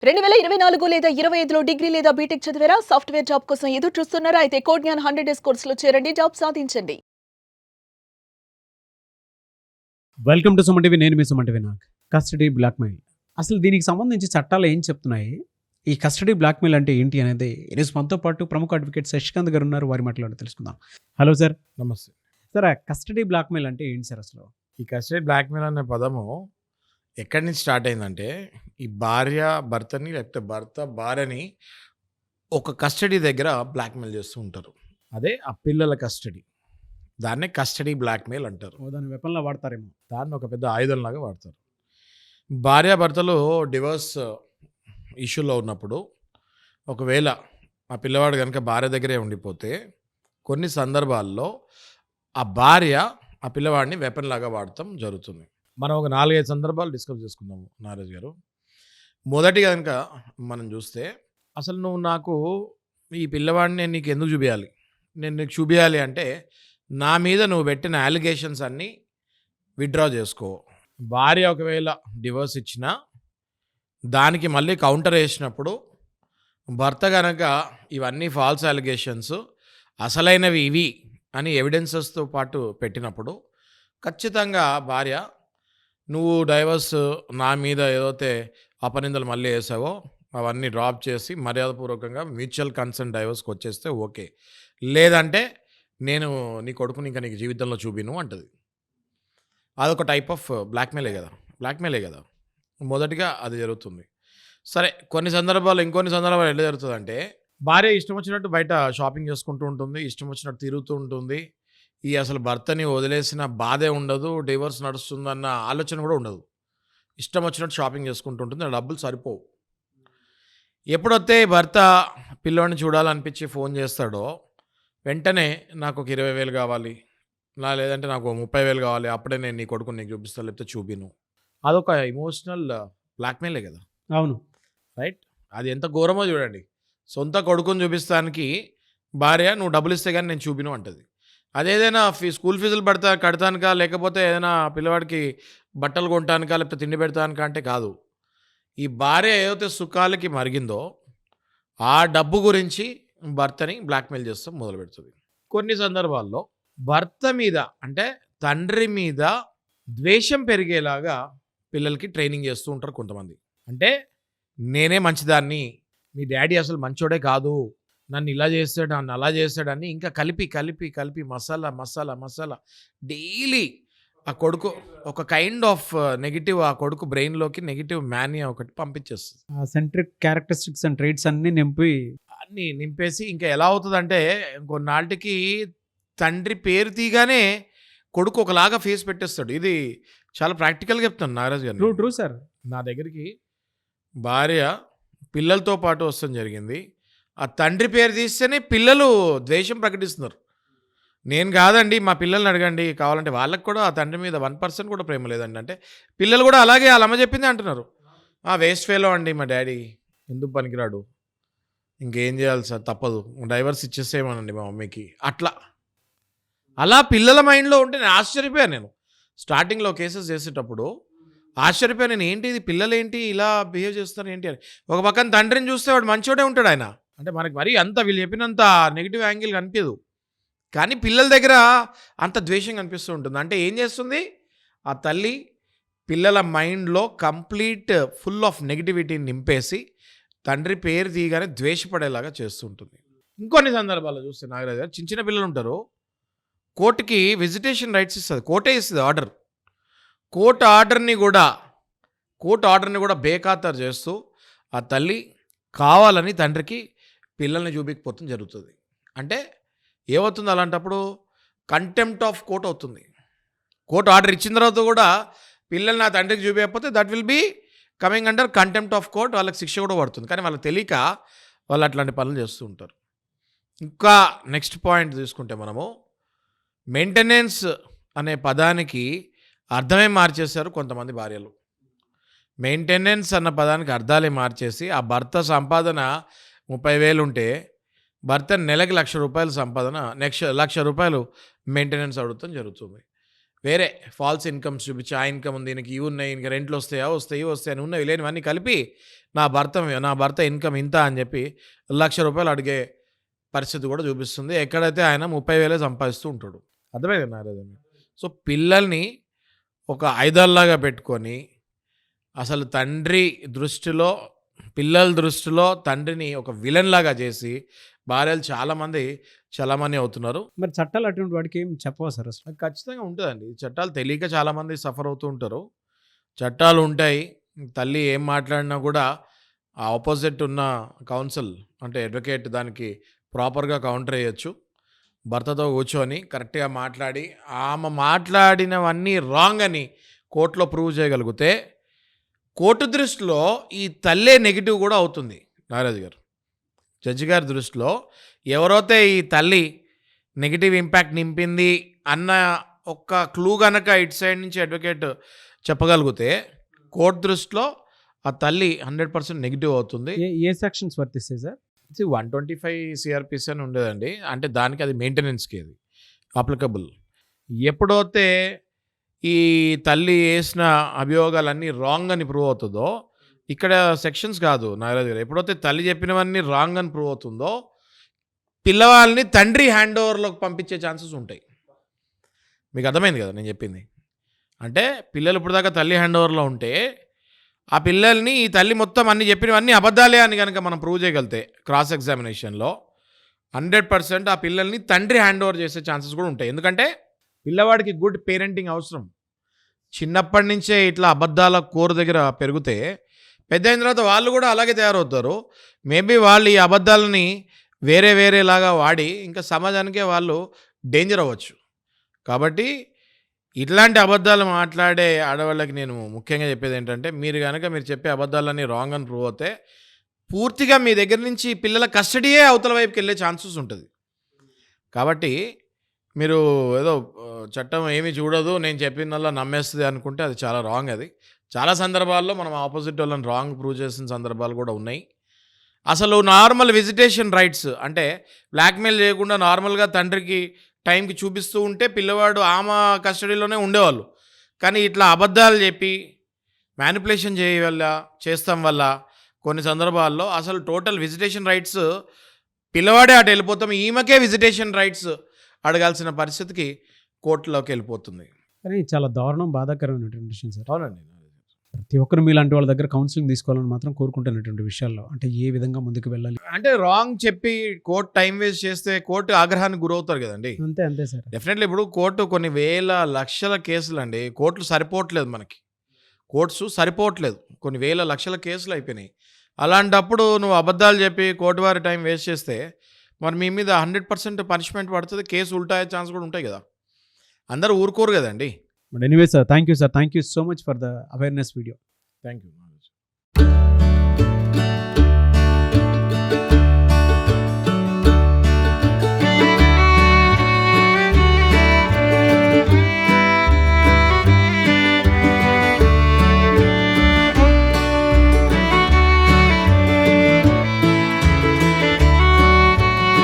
2024 లేదా 25లో డిగ్రీ లేదా బీటెక్ చదివారా? సాఫ్ట్‌వేర్ జాబ్ కోసం ఎదురు చూస్తున్నారా? అయితే కోడ్ జ్ఞాన్ 100 డేస్ కోర్సులో చేరండి. జాబ్ సాధించండి. Welcome to Suman TV. నేను మీ సుమన్ టీవీ. నాకు కస్టడీ బ్లాక్మెయిల్, అసలు దీనికి సంబంధించి చట్టాలు ఏం చెప్తున్నాయి, ఈ కస్టడీ బ్లాక్మెయిల్ అంటే ఏంటి అనేది ఈరోజు మనతో పాటు ప్రముఖ అడ్వకేట్ శశికాంత్ గారు ఉన్నారు. వారి మాటలు తెలుసుకుందాం. Hello sir. నమస్తే. సార్, ఆ కస్టడీ బ్లాక్మెయిల్ అంటే ఏంటి సార్ అసలు? ఈ కస్టడీ బ్లాక్‌మెయిల్ అనే పదము ఎక్కడి నుంచి స్టార్ట్ అయిందంటే, ఈ భార్య భర్తని లేకపోతే భర్త భార్యని ఒక కస్టడీ దగ్గర బ్లాక్‌మెయిల్ చేస్తూ ఉంటారు. అదే ఆ పిల్లల కస్టడీ. దాన్నే కస్టడీ బ్లాక్‌మెయిల్ అంటారు. దాన్ని వెపన్లా వాడతారేమో. దాన్ని ఒక పెద్ద ఆయుధంలాగా వాడతారు. భార్యాభర్తలు డివోర్స్ ఇష్యూలో ఉన్నప్పుడు ఒకవేళ ఆ పిల్లవాడు గనుక భార్య దగ్గరే ఉండిపోతే కొన్ని సందర్భాల్లో ఆ భార్య ఆ పిల్లవాడిని వెపన్ లాగా వాడటం జరుగుతుంది. మనం ఒక 4, 5 సందర్భాలు డిస్కస్ చేసుకుందాము నారాజ్ గారు. మొదటిగా గనుక మనం చూస్తే, అసలు నువ్వు నాకు ఈ పిల్లవాడిని నేను నీకు ఎందుకు చూపియాలి? నేను నీకు చూపియాలి అంటే నా మీద నువ్వు పెట్టిన అలిగేషన్స్ అన్నీ విత్‌డ్రా చేసుకో. భార్య ఒకవేళ డివోర్స్ ఇచ్చినా దానికి మళ్ళీ కౌంటర్ వేసినప్పుడు భర్త గనక ఇవన్నీ ఫాల్స్ అలిగేషన్స్ అసలైనవి ఇవి అని ఎవిడెన్సెస్తో పాటు పెట్టినప్పుడు ఖచ్చితంగా భార్య నువ్వు డైవర్స్ నా మీద ఏదైతే అపనిందలు మళ్ళీ వేసావో అవన్నీ డ్రాప్ చేసి మర్యాదపూర్వకంగా మ్యూచువల్ కన్సెంట్ డైవర్స్కి వచ్చేస్తే ఓకే, లేదంటే నేను నీ కొడుకుని ఇంకా నీకు జీవితంలో చూపిను అంటది. అదొక టైప్ ఆఫ్ బ్లాక్మెయిలే కదా. మొదటిగా అది జరుగుతుంది. సరే, కొన్ని సందర్భాలు ఇంకొన్ని సందర్భాలు ఎలా జరుగుతుందంటే, భార్య ఇష్టం వచ్చినట్టు బయట షాపింగ్ చేసుకుంటూ ఉంటుంది, ఇష్టం వచ్చినట్టు తిరుగుతూ ఉంటుంది. ఈ అసలు భర్తని వదిలేసిన బాధే ఉండదు, డివోర్స్ నడుస్తుందన్న ఆలోచన కూడా ఉండదు. ఇష్టం వచ్చినట్టు షాపింగ్ చేసుకుంటూ ఉంటుంది, ఆ డబ్బులు సరిపోవు. ఎప్పుడొస్తే భర్త పిల్లోడిని చూడాలనిపించి ఫోన్ చేస్తాడో వెంటనే నాకు ఒక 20,000 కావాలి, లేదంటే నాకు 30,000 కావాలి, అప్పుడే నేను నీ కొడుకుని నీకు చూపిస్తాను, లేకపోతే చూపిను. అదొక ఎమోషనల్ బ్లాక్మెయిలే కదా. అవును. రైట్. అది ఎంత ఘోరమో చూడండి. సొంత కొడుకుని చూపిస్తానికి భార్య నువ్వు డబ్బులు ఇస్తే కానీ నేను చూపిను అంటది. అదేదైనా స్కూల్ ఫీజులు కడతానికా, లేకపోతే ఏదైనా పిల్లవాడికి బట్టలు కొనటానికా, లేకపోతే తిండి పెడతానికా అంటే కాదు. ఈ భార్య ఏదైతే సుఖాలకి మరిగిందో ఆ డబ్బు గురించి భర్తని బ్లాక్మెయిల్ చేస్తాం మొదలు పెడుతుంది. కొన్ని సందర్భాల్లో భర్త మీద అంటే తండ్రి మీద ద్వేషం పెరిగేలాగా పిల్లలకి ట్రైనింగ్ చేస్తూ ఉంటారు కొంతమంది. అంటే నేనే మంచిదాన్ని, మీ డాడీ అసలు మంచోడే కాదు, నన్ను ఇలా చేస్తాడు, నన్ను అలా చేస్తాడని ఇంకా కలిపి కలిపి కలిపి మసాలా మసాలా మసాలా డైలీ ఆ కొడుకు ఒక కైండ్ ఆఫ్ నెగిటివ్, ఆ కొడుకు బ్రెయిన్లోకి నెగిటివ్ మానియా ఒకటి పంపించేస్తుంది. ఆ సెంట్రిక్ క్యారెక్టరిస్టిక్స్ అండ్ ట్రేట్స్ అన్ని నింపి అన్నీ నింపేసి ఇంకా ఎలా అవుతుందంటే కొన్నాళ్ళకి తండ్రి పేరు తీయగానే కొడుకు ఒకలాగా ఫేస్ పెట్టేస్తాడు. ఇది చాలా ప్రాక్టికల్గా చెప్తాను నాగరాజు గారు. True sir. నా దగ్గరికి భార్య పిల్లలతో పాటు వస్తాం జరిగింది. ఆ తండ్రి పేరు తీస్తేనే పిల్లలు ద్వేషం ప్రకటిస్తున్నారు. నేను కాదండి, మా పిల్లల్ని అడగండి కావాలంటే, వాళ్ళకి కూడా ఆ తండ్రి మీద 1% కూడా ప్రేమ లేదండి. అంటే పిల్లలు కూడా అలాగే వాళ్ళ అమ్మ చెప్పింది అంటున్నారు. వేస్ట్ ఫెలో అండి మా డాడీ, ఎందుకు పనికిరాడు, ఇంకేం చేయాలి సార్, తప్పదు, డైవర్స్ ఇచ్చేసేమనండి మా మమ్మీకి. అలా పిల్లల మైండ్లో ఉంటే నేను ఆశ్చర్యపోయాను. నేను స్టార్టింగ్లో కేసెస్ చేసేటప్పుడు ఆశ్చర్యపోయాను. నేను ఏంటి ఇది, పిల్లలు ఏంటి ఇలా బిహేవ్ చేస్తారు ఏంటి అని. ఒక పక్కన తండ్రిని చూస్తే వాడు మంచోడే ఉంటాడు ఆయన, అంటే మనకి మరీ అంత వీళ్ళు చెప్పినంత నెగిటివ్ యాంగిల్ కనిపించదు, కానీ పిల్లల దగ్గర అంత ద్వేషం కనిపిస్తూ ఉంటుంది. అంటే ఏం చేస్తుంది ఆ తల్లి, పిల్లల మైండ్లో కంప్లీట్ ఫుల్ ఆఫ్ నెగిటివిటీని నింపేసి తండ్రి పేరు తీయగానే ద్వేషపడేలాగా చేస్తూ ఉంటుంది. ఇంకొన్ని సందర్భాల్లో చూస్తే నాగరాజు గారు, చిన్న చిన్న పిల్లలు ఉంటారు, కోర్టుకి విజిటేషన్ రైట్స్ ఇస్తుంది, కోర్టే ఇస్తుంది ఆర్డర్. కోర్టు ఆర్డర్ని కూడా బేఖాతరు చేస్తూ ఆ తల్లి కావాలని తండ్రికి పిల్లల్ని చూపించకపోతుంది జరుగుతుంది. అంటే ఏమవుతుంది అలాంటప్పుడు, కంటెంప్ట్ ఆఫ్ కోర్ట్ అవుతుంది. కోర్టు ఆర్డర్ ఇచ్చిన తర్వాత కూడా పిల్లల్ని నా తండ్రికి చూపించకపోతే that will be coming under contempt of court, వాళ్ళకి శిక్ష కూడా పడుతుంది. కానీ వాళ్ళకి తెలియక వాళ్ళు అట్లాంటి పనులు చేస్తూ ఉంటారు. ఇంకా నెక్స్ట్ పాయింట్ తీసుకుంటే మనము మెయింటెనెన్స్ అనే పదానికి అర్థమే మార్చేశారు కొంతమంది భార్యలు. మెయింటెనెన్స్ అన్న పదానికి అర్థాలే మార్చేసి, ఆ భర్త సంపాదన 30,000 ఉంటే భర్త నెలకి 1,00,000 రూపాయల సంపాదన, నెక్స్ట్ 1,00,000 రూపాయలు మెయింటెనెన్స్ అడుగుతాం జరుగుతుంది. వేరే ఫాల్స్ ఇన్కమ్స్ చూపించి ఆ ఇన్కమ్ ఉంది, ఈయనకి ఇవి ఉన్నాయి, ఇంకా రెంట్లు వస్తాయి అని ఉన్నవి లేనివన్నీ కలిపి నా భర్త ఇన్కమ్ ఇంత అని చెప్పి ₹1,00,000 అడిగే పరిస్థితి కూడా చూపిస్తుంది. ఎక్కడైతే ఆయన 30,000 సంపాదిస్తూ ఉంటాడు. అర్థమైంది నారాజు. సో పిల్లల్ని ఒక ఐదల్లాగా పెట్టుకొని అసలు పిల్లల దృష్టిలో తండ్రిని ఒక విలన్ లాగా చేసి భార్యలు చాలామంది చలామణి అవుతున్నారు. మరి చట్టాలు అటువంటి వాడికి ఏం చెప్పవా సార్ అసలు? అది ఖచ్చితంగా ఉంటుందండి. చట్టాలు తెలియక చాలామంది సఫర్ అవుతూ ఉంటారు. చట్టాలు ఉంటాయి. తల్లి ఏం మాట్లాడినా కూడా ఆ ఆపోజిట్ ఉన్న కౌన్సిల్ అంటే అడ్వకేట్ దానికి ప్రాపర్గా కౌంటర్ వేయచ్చు. భర్తతో కూర్చొని కరెక్ట్గా మాట్లాడి ఆమె మాట్లాడినవన్నీ రాంగ్ అని కోర్టులో ప్రూవ్ చేయగలిగితే కోర్టు దృష్టిలో ఈ తల్లే నెగిటివ్ కూడా అవుతుంది. నాగరాజు గారు, జడ్జి గారి దృష్టిలో ఎవరైతే ఈ తల్లి నెగిటివ్ ఇంపాక్ట్ నింపింది అన్న ఒక క్లూ కనుక ఇటు సైడ్ నుంచి అడ్వకేట్ చెప్పగలిగితే కోర్టు దృష్టిలో ఆ తల్లి 100% నెగిటివ్ అవుతుంది. ఏ సెక్షన్స్ వర్తిస్తాయి సార్? 125 CRPC అని ఉండేదండి. అంటే దానికి అది మెయింటెనెన్స్కి అది అప్లికబుల్. ఎప్పుడైతే ఈ తల్లి వేసిన అభియోగాలన్నీ రాంగ్ అని ప్రూవ్ అవుతుందో, ఇక్కడ సెక్షన్స్ కాదు నాగరాజు గారు, ఎప్పుడైతే తల్లి చెప్పినవన్నీ రాంగ్ అని ప్రూవ్ అవుతుందో పిల్లవాళ్ళని తండ్రి హ్యాండ్ ఓవర్లోకి పంపించే ఛాన్సెస్ ఉంటాయి. మీకు అర్థమైంది కదా నేను చెప్పింది? అంటే పిల్లలు ఇప్పుడు దాకా తల్లి హ్యాండ్ ఓవర్లో ఉంటే ఆ పిల్లల్ని ఈ తల్లి మొత్తం అన్ని చెప్పినవన్నీ అబద్ధాలే అని కనుక మనం ప్రూవ్ చేయగలితే క్రాస్ ఎగ్జామినేషన్లో 100% ఆ పిల్లల్ని తండ్రి హ్యాండ్ ఓవర్ చేసే ఛాన్సెస్ కూడా ఉంటాయి. ఎందుకంటే పిల్లవాడికి గుడ్ పేరెంటింగ్ అవసరం. చిన్నప్పటి నుంచే ఇట్లా అబద్ధాల కోరు దగ్గర పెరిగితే పెద్ద అయిన తర్వాత వాళ్ళు కూడా అలాగే తయారవుతారు. మేబీ వాళ్ళు ఈ అబద్ధాలని వేరేలాగా వాడి ఇంకా సమాజానికే వాళ్ళు డేంజర్ అవ్వచ్చు. కాబట్టి ఇట్లాంటి అబద్ధాలు మాట్లాడే ఆడవాళ్ళకి నేను ముఖ్యంగా చెప్పేది ఏంటంటే, మీరు చెప్పే అబద్ధాలన్నీ రాంగ్ అని ప్రూవ్ అవుతే పూర్తిగా మీ దగ్గర నుంచి పిల్లల కస్టడీయే అవతల వైపుకి వెళ్ళే ఛాన్సెస్ ఉంటుంది. కాబట్టి మీరు ఏదో చట్టం ఏమీ చూడదు, నేను చెప్పినల్లా నమ్మేస్తుంది అనుకుంటే అది చాలా రాంగ్. అది చాలా సందర్భాల్లో మనం ఆపోజిట్ వాళ్ళని రాంగ్ ప్రూవ్ చేసిన సందర్భాలు కూడా ఉన్నాయి. అసలు నార్మల్ విజిటేషన్ రైట్స్ అంటే బ్లాక్మెయిల్ చేయకుండా నార్మల్గా తండ్రికి టైంకి చూపిస్తూ ఉంటే పిల్లవాడు ఆమె కస్టడీలోనే ఉండేవాళ్ళు. కానీ ఇట్లా అబద్ధాలు చెప్పి మ్యానిపులేషన్ చేస్తాం వల్ల కొన్ని సందర్భాల్లో అసలు టోటల్ విజిటేషన్ రైట్స్ పిల్లవాడే అటు వెళ్ళిపోతాం, ఈమెకే విజిటేషన్ రైట్స్ అడగాల్సిన పరిస్థితికి కోర్టులోకి వెళ్ళిపోతుంది. కానీ చాలా దారుణం, బాధాకరమైనటువంటి విషయం సార్. అవునండి. ప్రతి ఒక్కరు మీలాంటి వాళ్ళ దగ్గర కౌన్సిలింగ్ తీసుకోవాలని మాత్రం కోరుకుంటున్నటువంటి విషయాల్లో అంటే ఏ విధంగా ముందుకు వెళ్ళాలి అంటే రాంగ్ చెప్పి కోర్టు టైం వేస్ట్ చేస్తే కోర్టు ఆగ్రహానికి గురవుతారు కదండి. అంతే సార్. డెఫినెట్లీ ఇప్పుడు కోర్టు కొన్ని వేల లక్షల కేసులు అండి, కోర్టులు సరిపోవట్లేదు, మనకి కోర్ట్స్ సరిపోవట్లేదు, కొన్ని వేల లక్షల కేసులు అయిపోయినాయి. అలాంటప్పుడు నువ్వు అబద్ధాలు చెప్పి కోర్టు వారి టైం వేస్ట్ చేస్తే మరి మీ మీద 100% పనిష్మెంట్ పడుతుంది, కేసు ఉల్టా అయ్యే ఛాన్స్ కూడా ఉంటాయి కదా. అందరూ ఊరుకోరు కదండి. But anyway sir, thank you sir, thank you so much for the awareness video. Thank you.